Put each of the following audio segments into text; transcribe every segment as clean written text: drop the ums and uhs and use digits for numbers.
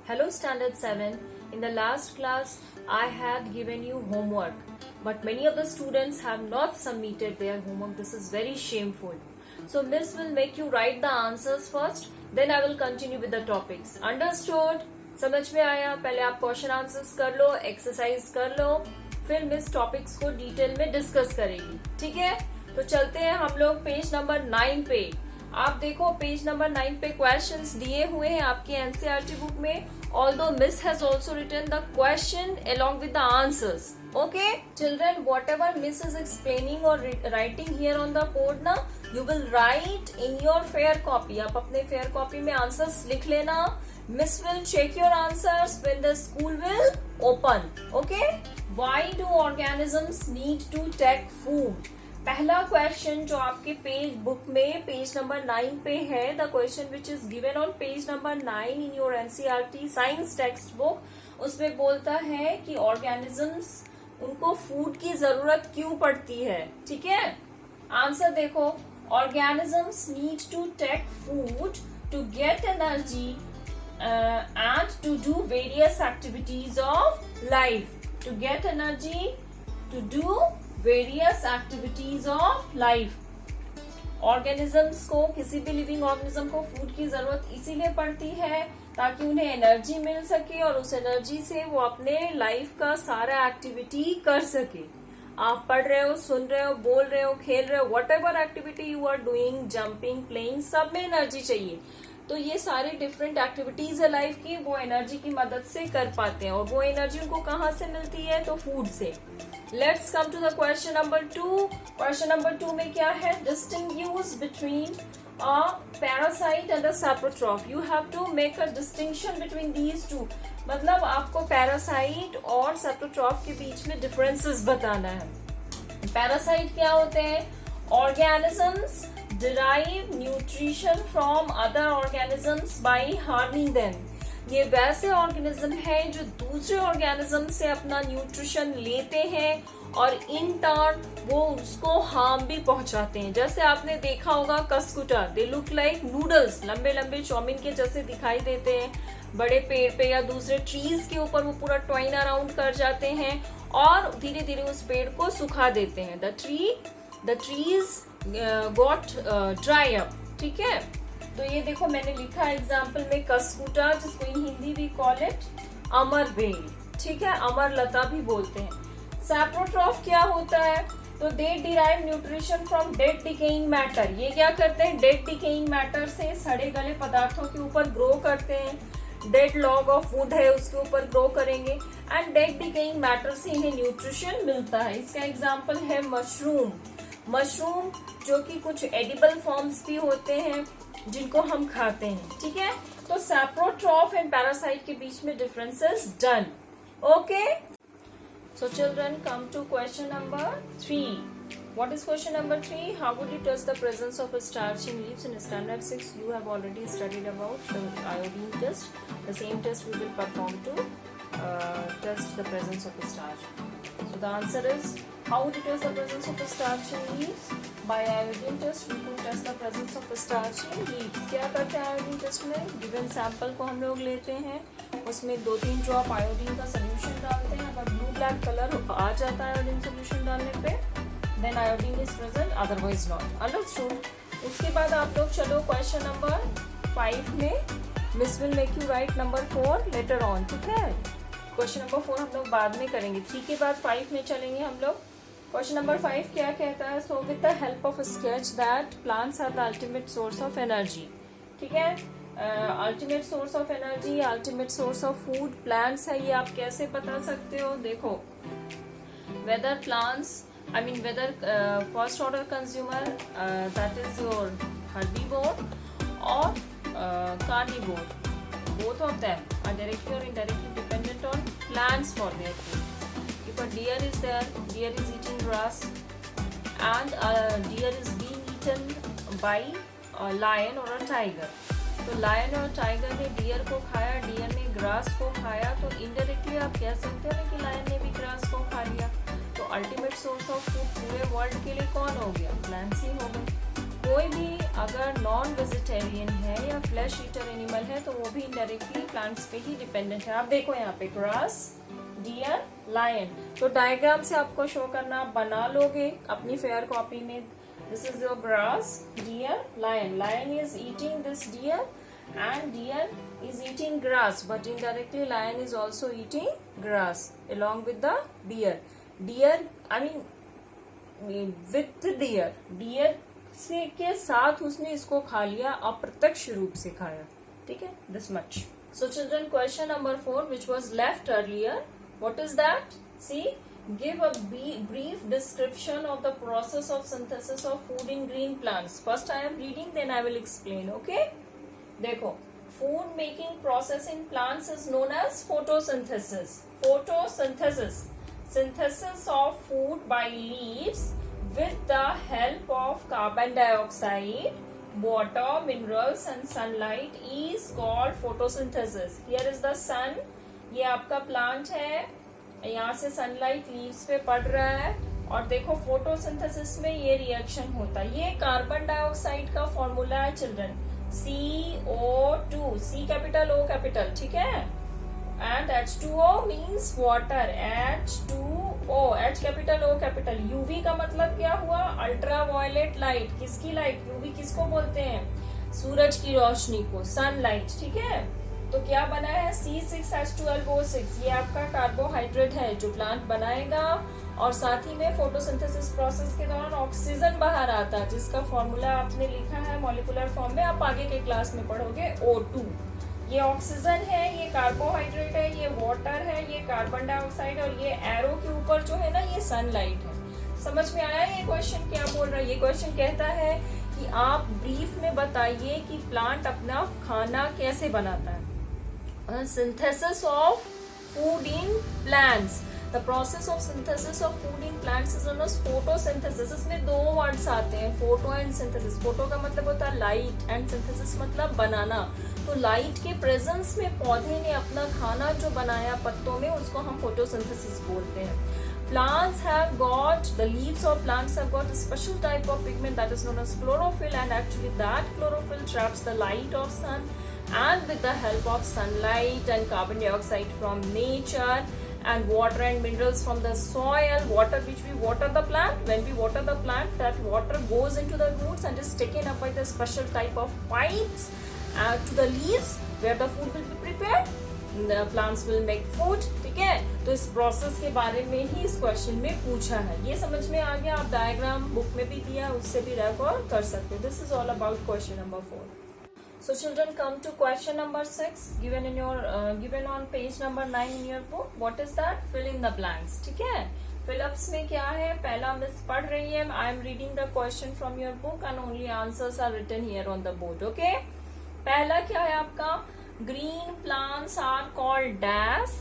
Hello Standard 7. In the last class, I had given you homework, but many of the students have not submitted their homework. This is very shameful. So Miss will make you write the answers first, then I will continue with the topics. Understood? समझ में आया? पहले आप question answers कर लो, exercise कर लो, फिर miss topics को detail में डिस्कस करेगी. ठीक है? तो चलते हैं हम लोग पेज नंबर 9 पे. आप देखो पेज नंबर 9 पे क्वेश्चंस दिए हुए हैं आपकी एनसीईआरटी बुक में. Although Miss has also written the question along with the answers. Okay, children, whatever Miss is explaining or writing here on the board ना, you will write in your fair copy. आप अपने fair copy में answers लिख लेना. Miss will check your answers when the school will open. Okay? Why do organisms need to take food? पहला question जो आपके page book में page number 9 पे है, the question which is given on page number 9 in your NCERT science text book, उसमें बोलता है कि ऑर्गेनिजम्स उनको फूड की जरूरत क्यों पड़ती है. ठीक है, आंसर देखो. Organisms need to take food to get energy and to do various activities of life. To get energy to do various activities of life. Organisms को, किसी भी लिविंग ऑर्गेनिज्म को फूड की जरूरत इसीलिए पड़ती है ताकि उन्हें एनर्जी मिल सके और उस एनर्जी से वो अपने लाइफ का सारा एक्टिविटी कर सके. आप पढ़ रहे हो, सुन रहे हो, बोल रहे हो, खेल रहे हो, whatever activity you are doing, jumping, playing, सब में एनर्जी चाहिए. तो ये सारी डिफरेंट एक्टिविटीज है लाइफ की, वो एनर्जी की मदद से कर पाते हैं. और वो एनर्जी उनको कहाँ से मिलती है? तो फूड से. Let's come to the question number 2. Question number 2 में क्या है? Distinguish between a parasite and a saprotroph. You have to make a distinction between these two. मतलब आपको पैरासाइट और सैप्रोट्रॉफ के बीच में डिफरेंसेस बताना है. पैरासाइट क्या होते हैं? Organisms derive nutrition from other organisms by harming them. ये वैसे ऑर्गेनिज्म हैं जो दूसरे ऑर्गेनिज्म से अपना न्यूट्रिशन लेते हैं और इन टर्न वो उसको हार्म भी पहुंचाते हैं. जैसे आपने देखा होगा Cuscuta, they look like noodles, लंबे लंबे चाउमीन के जैसे दिखाई देते हैं. बड़े पेड़ पे या दूसरे ट्रीज के ऊपर वो पूरा ट्वाइन अराउंड कर जाते हैं और धीरे धीरे उस पेड़ को सुखा देते हैं. The trees got dry up. ठीक है, तो ये देखो मैंने लिखा एग्जाम्पल में कस्कुटा, जिसको इन हिंदी भी कॉल इट अमर बेल. ठीक है, अमर लता भी बोलते हैं. सैप्रोट्रॉफ क्या होता है? तो they derive nutrition from dead decaying matter. ये क्या करते हैं? डेड डिकेइंग मैटर से, सड़े गले पदार्थों के ऊपर ग्रो करते हैं. डेड लॉग ऑफ वुड है उसके ऊपर ग्रो करेंगे एंड डेड डिकेइंग मैटर से इन्हें न्यूट्रिशन मिलता है. इसका एग्जाम्पल है मशरूम. मशरूम जो कि कुछ एडिबल फॉर्म्स भी होते हैं जिनको हम खाते हैं. ठीक है, तो सैप्रोट्रॉफ एंड पैरासाइट के बीच में differences done. Okay, so children come to question number 3. What is question number 3? How would you test the presence of a starch in leaves? In standard 6 you have already studied about the iodine test. The same test we will perform to test the presence of a starch. So the answer is, how would you test the presence of a starch in leaves? By iodine test we will test the presence of a starch in leaves. क्या करते हैं iodine test में? Given sample को हम लोग लेते हैं, उसमें 2-3 ड्रॉप आयोडीन का सोल्यूशन डालते हैं. अगर ब्लू ब्लैक कलर आ जाता है आयोडीन सोल्यूशन डालने पे, then iodine is present, otherwise not. Understood? उसके बाद आप लोग चलो क्वेश्चन नंबर 5 में. Miss will make you right number 4 later on. ठीक है, क्वेश्चन नंबर 4 हम लोग बाद में करेंगे. 3 के बाद 5 में चलेंगे हम लोग. क्वेश्चन नंबर 5 क्या कहता है? So with the help of sketch that plants are the ultimate source of energy. ठीक है, ultimate source of energy, ultimate source of food plants है. ये आप कैसे बता सकते हो? देखो, whether plants, I mean whether first order consumer, that is your herbivore or carnivore, both of them are directly or indirectly dependent on plants for their food. If a deer is there, deer is eating grass and a deer is being eaten by a lion or a tiger. तो lion और tiger ने deer को खाया, deer ने grass को खाया, तो indirectly आप कह सकते हैं कि lion ने भी grass को खा लिया. तो अल्टीमेट सोर्स ऑफ फूड पूरे वर्ल्ड के लिए कौन हो गया? प्लांट्स ही हो गए. कोई भी अगर नॉन वेजिटेरियन है या फ्लैश ईटर एनिमल है तो वो भी इनडायरेक्टली प्लांट्स पे ही डिपेंडेंट है। आप देखो यहाँ पे ग्रास, डियर, लायन। तो डायग्राम से आपको शो करना, आप बना लोगे अपनी फेयर कॉपी में। This is your grass, deer, lion. Lion is eating this deer and deer is eating grass, but indirectly lion is also eating grass along with the deer. Deer, I mean with the deer, deer से के साथ उसने इसको खा लिया, अप्रत्यक्ष रूप से खाया। ठीक है, this much. So children, question number 4 which was left earlier, what is that? See, give a brief description of the process of synthesis of food in green plants. First I am reading, then I will explain. Okay? देखो, food making process in plants is known as photosynthesis. Photosynthesis, synthesis of food by leaves with the help of carbon dioxide, water, minerals and sunlight is called photosynthesis. Here is the sun, ये आपका plant है, यहाँ से sunlight leaves पे पड़ रहा है और देखो फोटोसिंथेसिस में ये रिएक्शन होता है। ये कार्बन डाइऑक्साइड का फॉर्मूला है children, CO2, C capital O capital, ठीक है। And H2O means water, H2O, H capital O capital. UV का मतलब क्या हुआ? Ultraviolet light. किसकी लाइट? UV किसको बोलते हैं? सूरज की रोशनी को, सनलाइट, ठीक है। तो क्या बना है? C6H12O6, ये आपका कार्बोहाइड्रेट है जो प्लांट बनाएगा और साथ ही में फोटोसिंथेसिस प्रोसेस के दौरान ऑक्सीजन बाहर आता है जिसका फॉर्मूला आपने लिखा है मॉलिक्यूलर फॉर्म में, आप आगे के क्लास में पढ़ोगे, O2। ये ऑक्सीजन है, ये कार्बोहाइड्रेट है, ये वाटर है, ये कार्बन डाइऑक्साइड और ये एरो के ऊपर जो है ना ये सनलाइट है। समझ में आया ये क्वेश्चन क्या बोल रहा है? ये क्वेश्चन कहता है कि आप ब्रीफ में बताइए कि प्लांट अपना खाना कैसे बनाता है। Synthesis of food in plants, The process of synthesis of food in plants is known as photosynthesis. इसमें दो वर्ड्स आते हैं, फोटो एंड सिंथेसिस। फोटो का मतलब होता है लाइट एंड सिंथेसिस मतलब बनाना। तो लाइट के प्रेजेंस में पौधे ने अपना खाना जो बनाया पत्तों में, उसको हम फोटोसिंथेसिस बोलते हैं। Plants have got, the leaves of plants have got a special type of pigment that is known as chlorophyll, and actually that chlorophyll traps the light of sun, and with the help of sunlight and carbon dioxide from nature and water and minerals from the soil, water which we water the plant, when we water the plant, that water goes into the roots and is taken up by the special type of pipes to the leaves where the food will be prepared. The plants will make food, ठीक है। तो इस process के बारे में ही इस question में पूछा है। ये समझ में आ गया? आप डायग्राम बुक में भी दिया, उससे भी रेफर कर सकते हो। This is all about question number 4। So children, come to question number 6 given in your given on page number 9 in your book. What is that? Fill in the blanks. ठीक है। Fill-ups में क्या है? पहला miss पढ़ रही है, I am reading the question from your book and only answers are written here on the board. Okay? पहला क्या है आपका? Green plants are called dash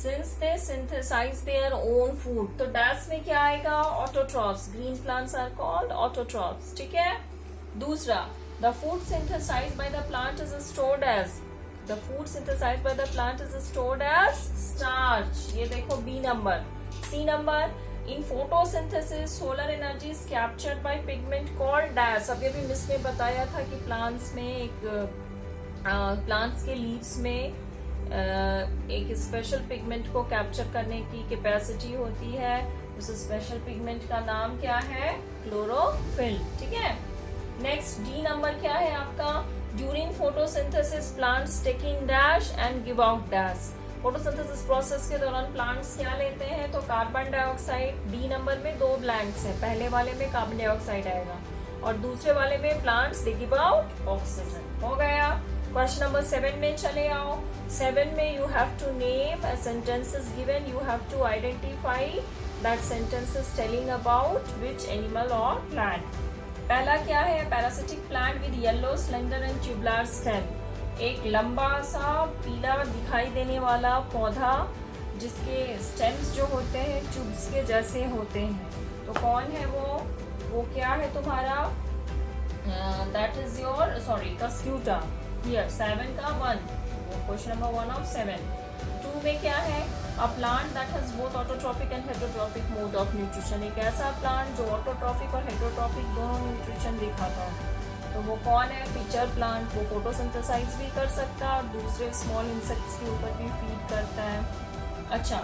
since they synthesize their own food. तो dash में क्या आएगा? Autotrophs. Green plants are called autotrophs. ठीक है। दूसरा, the food synthesized by the plant is stored as, the food synthesized by the plant is stored as starch. ये देखो B number. C number, in photosynthesis solar energy is captured by pigment called dash. अभी अभी miss ने बताया था कि plants में plants के लीव्स में एक स्पेशल पिगमेंट को कैप्चर करने की कैपेसिटी होती है। उस स्पेशल पिगमेंट का नाम क्या है? क्लोरोफिल। ठीक है। नेक्स्ट डी नंबर क्या है आपका? During photosynthesis plants taking dash and give out dash. Photosynthesis process के दौरान प्लांट्स क्या लेते हैं? तो कार्बन डाइऑक्साइड। डी नंबर में दो ब्लैंक्स हैं, पहले वाले में कार्बन डाइऑक्साइड आएगा और दूसरे वाले में plants they give out oxygen. हो गया। क्वेश्चन नंबर 7 में चले आओ। 7 में you have to name a sentence is given, you have to identify that sentence is telling about which animal और प्लांट। पहला क्या है? Parasitic plant with yellow slender and tubular stem. एक लंबा सा पीला दिखाई देने वाला पौधा जिसके स्टेम्स जो होते हैं ट्यूब्स के जैसे होते हैं। तो कौन है वो क्या है तुम्हारा? That is your Cuscuta. Here 7 का 1 क्वेश्चन नंबर 1 ऑफ 7. 2 में क्या है? A plant that has both autotrophic and heterotrophic mode of nutrition. एक ऐसा प्लांट जो ऑटोट्रॉफिक और हेटेरोट्रॉफिक दोनों न्यूट्रिशन दिखाता है. तो वो कौन है? Pitcher plant. वो फोटोसिंथेसाइज भी कर सकता है और दूसरे स्मॉल इंसेक्ट्स के ऊपर भी फीड करता है. अच्छा,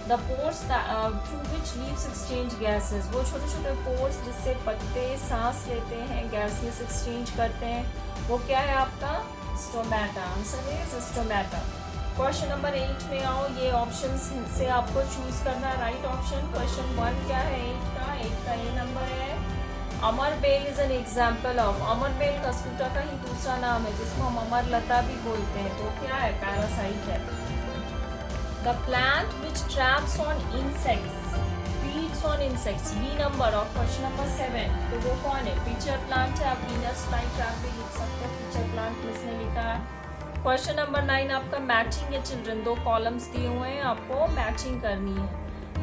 the pores through which leaves exchange gases. वो छोटे छोटे पोर्स जिससे पत्ते सांस लेते हैं, गैसेस एक्सचेंज करते हैं, वो क्या है आपका? Stomata. Answer is stomata. Question number 8 में आओ. ये ऑप्शन से आपको चूज करना है राइट ऑप्शन. क्वेश्चन 1 क्या है 8 का ये नंबर है. अमरबेल is an example of. अमरबेल Cuscuta का ही दूसरा नाम है जिसको हम अमरलता भी बोलते हैं. तो क्या है? पैरासाइट है. The plant which traps on insects, feeds on insects. B number of question number 7. तो वो कौन है? पिक्चर प्लांट है. आप वीनस फ्लाईट्रैप भी लिख सकते हैं. पिक्चर प्लांट किसने लिखा है? क्वेश्चन नंबर 9 आपका मैचिंग है चिल्ड्रन. 2 कॉलम्स दिए हुए हैं, आपको मैचिंग करनी है.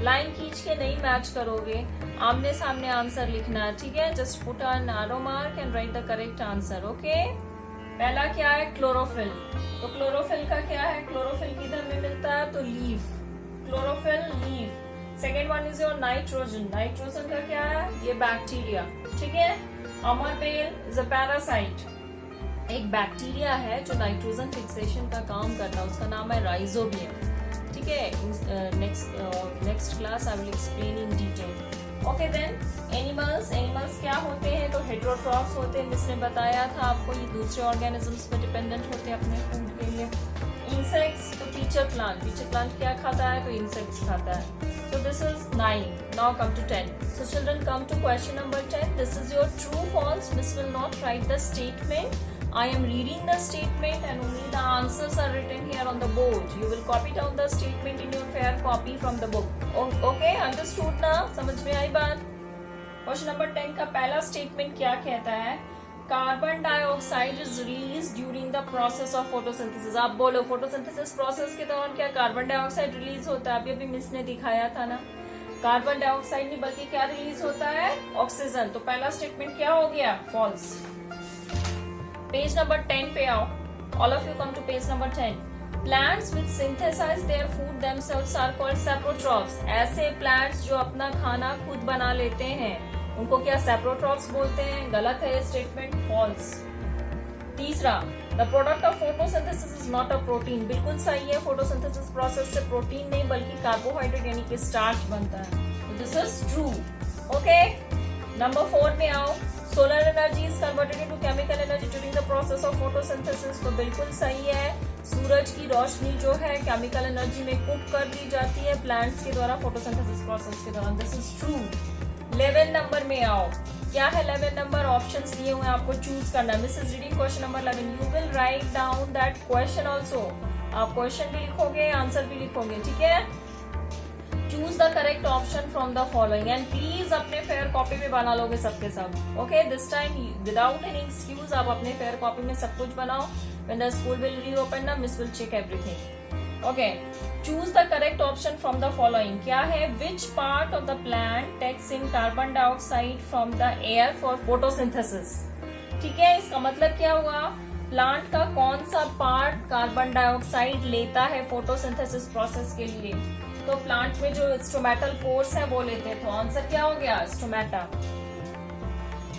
लाइन खींच के नहीं मैच करोगे, आमने सामने आंसर लिखना है. ठीक है, just put a narrow mark and right the correct answer. Okay. पहला क्या है? क्लोरोफिल. तो क्लोरोफिल का क्या है? क्लोरोफिल किधर में मिलता है? तो leaf. Chlorophyll leaf. Second one is your nitrogen. Nitrogen का क्या है? ये बैक्टीरिया. ठीक है. अमरबेल इज अ पैरासाइट. एक बैक्टीरिया है जो नाइट्रोजन फिक्सेशन का काम करता है, उसका नाम है राइजोबियम. ठीक है. Next class I will explain in detail. Okay then, animals. Animals क्या होते हैं? तो हेटेरोट्रॉफ्स होते हैं. जिसने बताया था आपको, ये दूसरे ऑर्गेनिजम्स पर डिपेंडेंट होते हैं अपने फूड के लिए. इंसेक्ट्स. तो पिक्चर प्लांट. पिक्चर प्लांट क्या खाता है? तो इंसेक्ट्स खाता है. So this is 9. Now come to 10. So children, come to question number 10. This is your true false. Miss will not write the statement. I am reading the statement and only the answers are written here on the board. You will copy down the statement in your fair copy from the book. Okay, understood ना? समझ में आई बात? Question number 10 का पहला statement क्या कहता है? Carbon dioxide is release during the process of photosynthesis. आप बोलो, फोटोसिंथेसिस प्रोसेस के दौरान क्या कार्बन डाइऑक्साइड रिलीज होता है? अभी मिस ने दिखाया था ना. कार्बन डाइऑक्साइड नहीं बल्कि क्या रिलीज होता है? ऑक्सीजन. तो पहला स्टेटमेंट क्या हो गया? फॉल्स. पेज नंबर 10 पे आओ. All of you come to page number 10. Plants which synthesize their food themselves are called saprotrophs. ऐसे प्लांट्स जो अपना खाना खुद बना लेते हैं उनको क्या सेप्रोट्रॉफ्स बोलते हैं? गलत है ये स्टेटमेंट. फॉल्स. तीसरा, the product of photosynthesis is not a protein. बिल्कुल सही है. फोटोसिंथेसिस प्रोसेस से प्रोटीन नहीं बल्कि कार्बोहाइड्रेट यानी कि स्टार्च बनता है. This is true. Okay. Number 4 में आओ. Solar energy is converted into chemical energy during the process of photosynthesis. तो बिल्कुल सही है. सूरज की रोशनी जो है केमिकल एनर्जी में कुक कर दी जाती है प्लांट्स के द्वारा फोटोसिंथेसिस प्रोसेस के दौरान. This is true. 11 नंबर में आओ. क्या है 11 नंबर? ऑप्शंस दिए हुए आपको चूज करना. Miss is reading question number 11. You will write down that question also. आप क्वेश्चन भी लिखोगे, आंसर भी लिखोगे. ठीक है. Choose the correct option from the following and please अपने फेयर कॉपी में बना लोगे सबके सब. Okay, this time without any excuse आप अपने फेयर कॉपी में सब कुछ बनाओ. When the school will reopen ना, miss will check everything. Okay. Choose the correct option from the following. क्या है? Which part of the plant takes in carbon dioxide from the air for photosynthesis. ठीक है. इसका मतलब क्या हुआ? Plant का कौन सा पार्ट कार्बन डाइऑक्साइड लेता है फोटोसिंथेसिस प्रोसेस के लिए? तो प्लांट में जो स्टोमेटल पोर्स है वो लेते हैं. तो आंसर क्या हो गया? स्टोमेटा.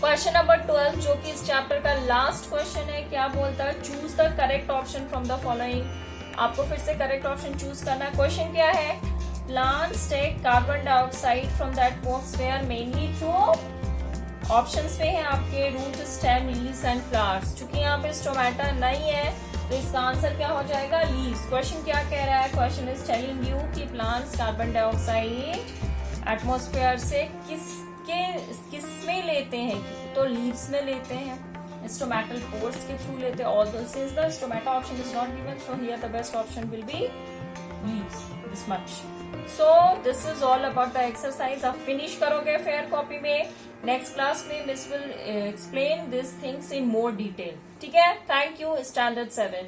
क्वेश्चन नंबर 12 जो कि इस चैप्टर का लास्ट क्वेश्चन है, क्या बोलता है? Choose the correct option from the following. आपको फिर से करेक्ट ऑप्शन चूज करना है. क्वेश्चन क्या है? Plants take carbon dioxide from the atmosphere mainly through. Options पे है आपके root, stem, leaves and flowers. चूंकि यहाँ पे स्टोमेटा नहीं है तो इसका आंसर क्या हो जाएगा? लीव्स. क्वेश्चन क्या कह रहा है? क्वेश्चन इज टेलिंग यू कि प्लांट्स कार्बन डाइऑक्साइड एटमॉस्फेयर से किस में लेते हैं? तो लीव्स में लेते हैं. स्टोमेटल पोर्स के थ्रू लेते हैं. Although since the stomata option is not given, so here the best option will be leaves. This much. So this is all about the exercise. आप फिनिश करोगे फेयर कॉपी में. Next class में miss will explain this things in more detail. ठीक है. Thank you. Standard 7.